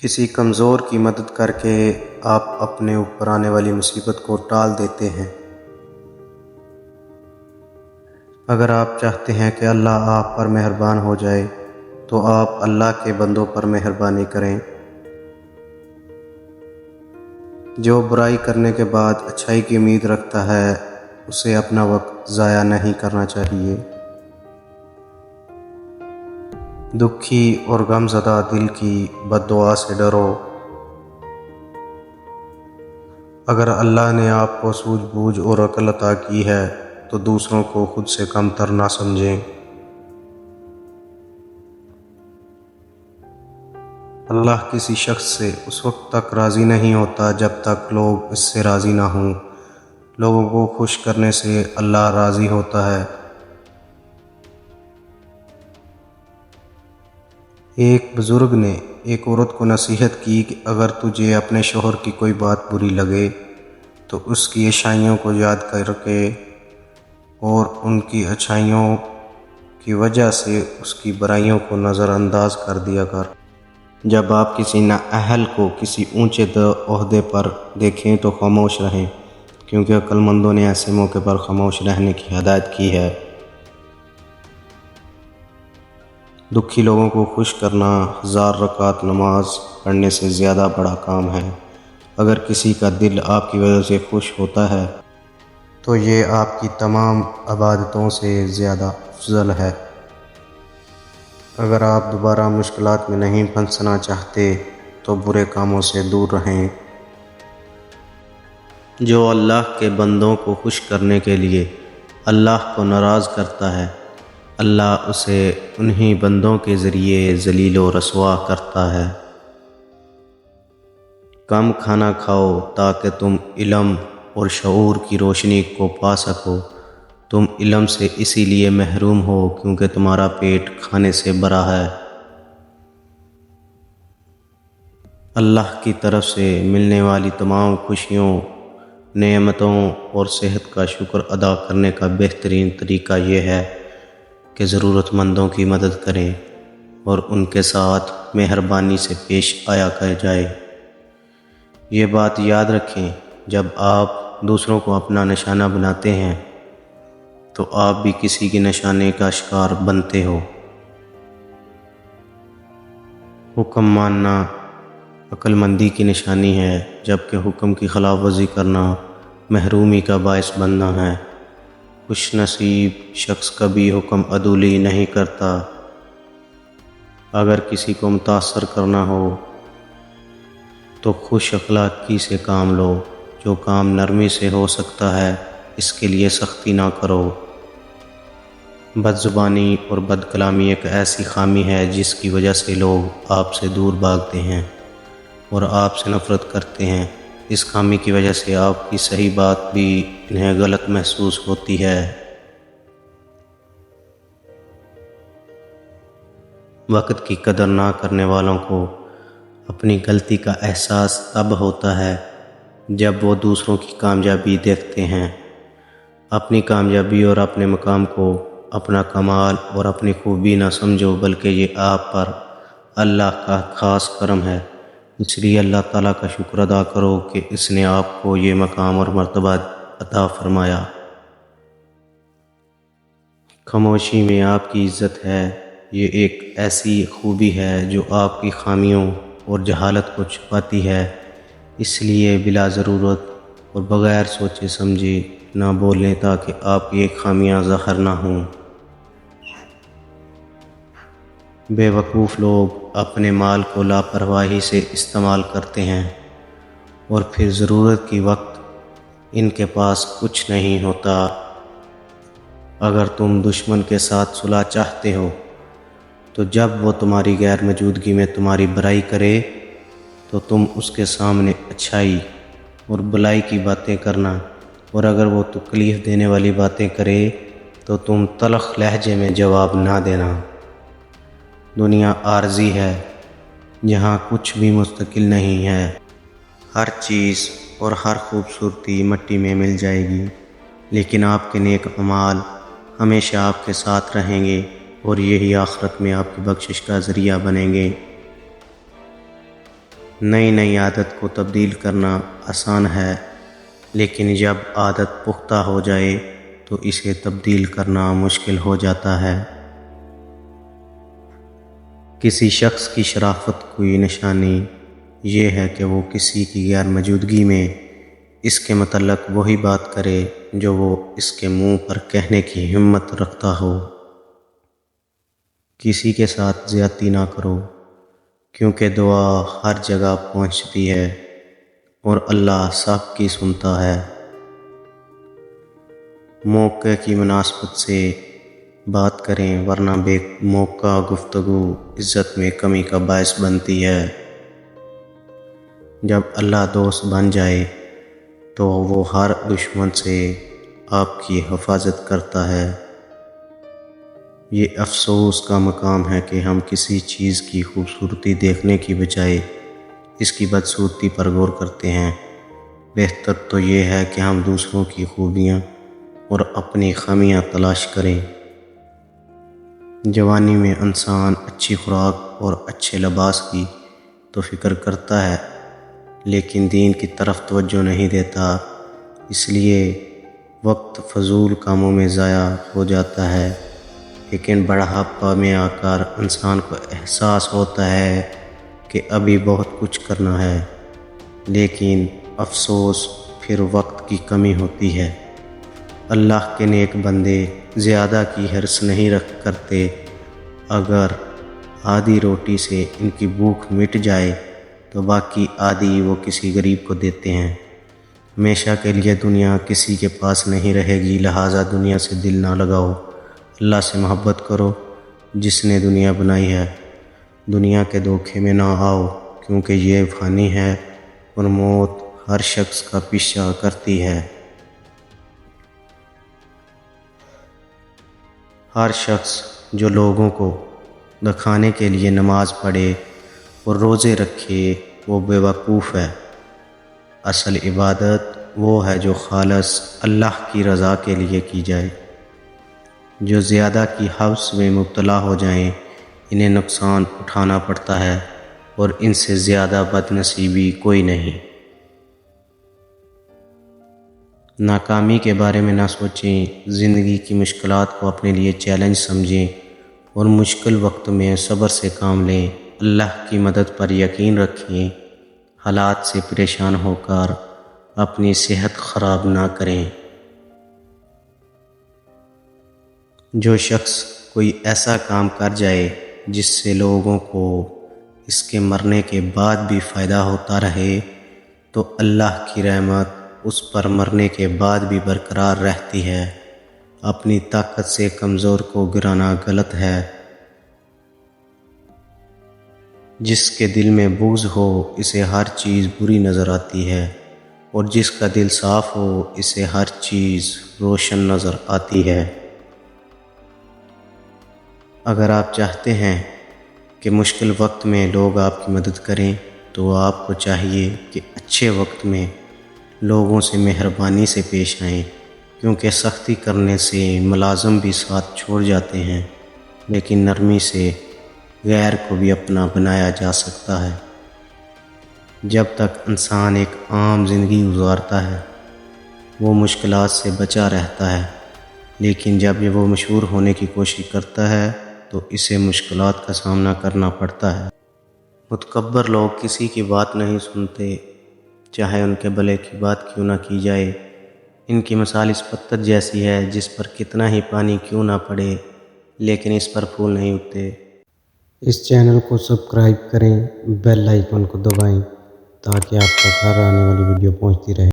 کسی کمزور کی مدد کر کے آپ اپنے اوپر آنے والی مصیبت کو ٹال دیتے ہیں۔ اگر آپ چاہتے ہیں کہ اللہ آپ پر مہربان ہو جائے تو آپ اللہ کے بندوں پر مہربانی کریں۔ جو برائی کرنے کے بعد اچھائی کی امید رکھتا ہے اسے اپنا وقت ضائع نہیں کرنا چاہیے۔ دکھی اور غم زدہ دل کی بد دعا سے ڈرو۔ اگر اللہ نے آپ کو سوجھ بوجھ اور عقل عطا کی ہے تو دوسروں کو خود سے کم تر نہ سمجھیں۔ اللہ کسی شخص سے اس وقت تک راضی نہیں ہوتا جب تک لوگ اس سے راضی نہ ہوں۔ لوگوں کو خوش کرنے سے اللہ راضی ہوتا ہے۔ ایک بزرگ نے ایک عورت کو نصیحت کی کہ اگر تجھے اپنے شوہر کی کوئی بات بری لگے تو اس کی اچھائیوں کو یاد کر کے اور ان کی اچھائیوں کی وجہ سے اس کی برائیوں کو نظر انداز کر دیا کر۔ جب آپ کسی نااہل کو کسی اونچے عہدے پر دیکھیں تو خاموش رہیں، کیونکہ عقل مندوں نے ایسے موقع پر خاموش رہنے کی ہدایت کی ہے۔ دکھی لوگوں کو خوش کرنا 1000 رکعت نماز پڑھنے سے زیادہ بڑا کام ہے۔ اگر کسی کا دل آپ کی وجہ سے خوش ہوتا ہے تو یہ آپ کی تمام عبادتوں سے زیادہ افضل ہے۔ اگر آپ دوبارہ مشکلات میں نہیں پھنسنا چاہتے تو برے کاموں سے دور رہیں۔ جو اللہ کے بندوں کو خوش کرنے کے لیے اللہ کو ناراض کرتا ہے، اللہ اسے انہی بندوں کے ذریعے ذلیل و رسوا کرتا ہے۔ کم کھانا کھاؤ تاکہ تم علم اور شعور کی روشنی کو پا سکو۔ تم علم سے اسی لیے محروم ہو کیونکہ تمہارا پیٹ کھانے سے بھرا ہے۔ اللہ کی طرف سے ملنے والی تمام خوشیوں، نعمتوں اور صحت کا شکر ادا کرنے کا بہترین طریقہ یہ ہے کہ ضرورت مندوں کی مدد کریں اور ان کے ساتھ مہربانی سے پیش آیا کر جائے۔ یہ بات یاد رکھیں، جب آپ دوسروں کو اپنا نشانہ بناتے ہیں تو آپ بھی کسی کے نشانے کا شکار بنتے ہو۔ حکم ماننا عقل مندی کی نشانی ہے، جبکہ حکم کی خلاف ورزی کرنا محرومی کا باعث بننا ہے۔ خوش نصیب شخص کبھی حکم عدولی نہیں کرتا۔ اگر کسی کو متاثر کرنا ہو تو خوش اخلاقی سے کام لو۔ جو کام نرمی سے ہو سکتا ہے اس کے لیے سختی نہ کرو۔ بد زبانی اور بد کلامی ایک ایسی خامی ہے جس کی وجہ سے لوگ آپ سے دور بھاگتے ہیں اور آپ سے نفرت کرتے ہیں۔ اس خامی کی وجہ سے آپ کی صحیح بات بھی انہیں غلط محسوس ہوتی ہے۔ وقت کی قدر نہ کرنے والوں کو اپنی غلطی کا احساس تب ہوتا ہے جب وہ دوسروں کی کامیابی دیکھتے ہیں۔ اپنی کامیابی اور اپنے مقام کو اپنا کمال اور اپنی خوبی نہ سمجھو، بلکہ یہ آپ پر اللہ کا خاص کرم ہے۔ اس لیے اللہ تعالیٰ کا شکر ادا کرو کہ اس نے آپ کو یہ مقام اور مرتبہ عطا فرمایا۔ خاموشی میں آپ کی عزت ہے۔ یہ ایک ایسی خوبی ہے جو آپ کی خامیوں اور جہالت کو چھپاتی ہے۔ اس لیے بلا ضرورت اور بغیر سوچے سمجھے نہ بولیں تاکہ آپ کی خامیاں ظاہر نہ ہوں۔ بے وقوف لوگ اپنے مال کو لاپرواہی سے استعمال کرتے ہیں اور پھر ضرورت کے وقت ان کے پاس کچھ نہیں ہوتا۔ اگر تم دشمن کے ساتھ صلح چاہتے ہو تو جب وہ تمہاری غیر موجودگی میں تمہاری برائی کرے تو تم اس کے سامنے اچھائی اور بھلائی کی باتیں کرنا، اور اگر وہ تکلیف دینے والی باتیں کرے تو تم تلخ لہجے میں جواب نہ دینا۔ دنیا عارضی ہے جہاں کچھ بھی مستقل نہیں ہے۔ ہر چیز اور ہر خوبصورتی مٹی میں مل جائے گی، لیکن آپ کے نیک اعمال ہمیشہ آپ کے ساتھ رہیں گے اور یہی آخرت میں آپ کی بخشش کا ذریعہ بنیں گے۔ نئی نئی عادت کو تبدیل کرنا آسان ہے، لیکن جب عادت پختہ ہو جائے تو اسے تبدیل کرنا مشکل ہو جاتا ہے۔ کسی شخص کی شرافت کی نشانی یہ ہے کہ وہ کسی کی غیر موجودگی میں اس کے متعلق وہی بات کرے جو وہ اس کے منہ پر کہنے کی ہمت رکھتا ہو۔ کسی کے ساتھ زیادتی نہ کرو، کیونکہ دعا ہر جگہ پہنچتی ہے اور اللہ سب کی سنتا ہے۔ موقع کی مناسبت سے بات کریں، ورنہ بے موقع گفتگو عزت میں کمی کا باعث بنتی ہے۔ جب اللہ دوست بن جائے تو وہ ہر دشمن سے آپ کی حفاظت کرتا ہے۔ یہ افسوس کا مقام ہے کہ ہم کسی چیز کی خوبصورتی دیکھنے کی بجائے اس کی بدصورتی پر غور کرتے ہیں۔ بہتر تو یہ ہے کہ ہم دوسروں کی خوبیاں اور اپنی خامیاں تلاش کریں۔ جوانی میں انسان اچھی خوراک اور اچھے لباس کی تو فکر کرتا ہے، لیکن دین کی طرف توجہ نہیں دیتا، اس لیے وقت فضول کاموں میں ضائع ہو جاتا ہے۔ لیکن بڑھاپا میں آ کر انسان کو احساس ہوتا ہے کہ ابھی بہت کچھ کرنا ہے، لیکن افسوس پھر وقت کی کمی ہوتی ہے۔ اللہ کے نیک بندے زیادہ کی حرص نہیں کرتے۔ اگر آدھی روٹی سے ان کی بھوک مٹ جائے تو باقی آدھی وہ کسی غریب کو دیتے ہیں۔ ہمیشہ کے لیے دنیا کسی کے پاس نہیں رہے گی، لہٰذا دنیا سے دل نہ لگاؤ، اللہ سے محبت کرو جس نے دنیا بنائی ہے۔ دنیا کے دھوکے میں نہ آؤ، کیونکہ یہ فانی ہے اور موت ہر شخص کا پیچھا کرتی ہے۔ ہر شخص جو لوگوں کو دکھانے کے لیے نماز پڑھے اور روزے رکھے وہ بے وقوف ہے۔ اصل عبادت وہ ہے جو خالص اللہ کی رضا کے لیے کی جائے۔ جو زیادہ کی حوث میں مبتلا ہو جائیں انہیں نقصان اٹھانا پڑتا ہے، اور ان سے زیادہ بد نصیبی کوئی نہیں۔ ناکامی کے بارے میں نہ سوچیں، زندگی کی مشکلات کو اپنے لیے چیلنج سمجھیں اور مشکل وقت میں صبر سے کام لیں۔ اللہ کی مدد پر یقین رکھیں، حالات سے پریشان ہو کر اپنی صحت خراب نہ کریں۔ جو شخص کوئی ایسا کام کر جائے جس سے لوگوں کو اس کے مرنے کے بعد بھی فائدہ ہوتا رہے تو اللہ کی رحمت اس پر مرنے کے بعد بھی برقرار رہتی ہے۔ اپنی طاقت سے کمزور کو گرانا غلط ہے۔ جس کے دل میں بغض ہو اسے ہر چیز بری نظر آتی ہے، اور جس کا دل صاف ہو اسے ہر چیز روشن نظر آتی ہے۔ اگر آپ چاہتے ہیں کہ مشکل وقت میں لوگ آپ کی مدد کریں تو آپ کو چاہیے کہ اچھے وقت میں لوگوں سے مہربانی سے پیش آئیں، کیونکہ سختی کرنے سے ملازم بھی ساتھ چھوڑ جاتے ہیں، لیکن نرمی سے غیر کو بھی اپنا بنایا جا سکتا ہے۔ جب تک انسان ایک عام زندگی گزارتا ہے وہ مشکلات سے بچا رہتا ہے، لیکن جب وہ مشہور ہونے کی کوشش کرتا ہے تو اسے مشکلات کا سامنا کرنا پڑتا ہے۔ متکبر لوگ کسی کی بات نہیں سنتے، چاہے ان کے بھلے کی بات کیوں نہ کی جائے۔ ان کی مثال اس پتھر جیسی ہے جس پر کتنا ہی پانی کیوں نہ پڑے لیکن اس پر پھول نہیں اگتے۔ اس چینل کو سبسکرائب کریں، بیل آئیکن کو دبائیں تاکہ آپ تک ہر آنے والی ویڈیو پہنچتی رہے۔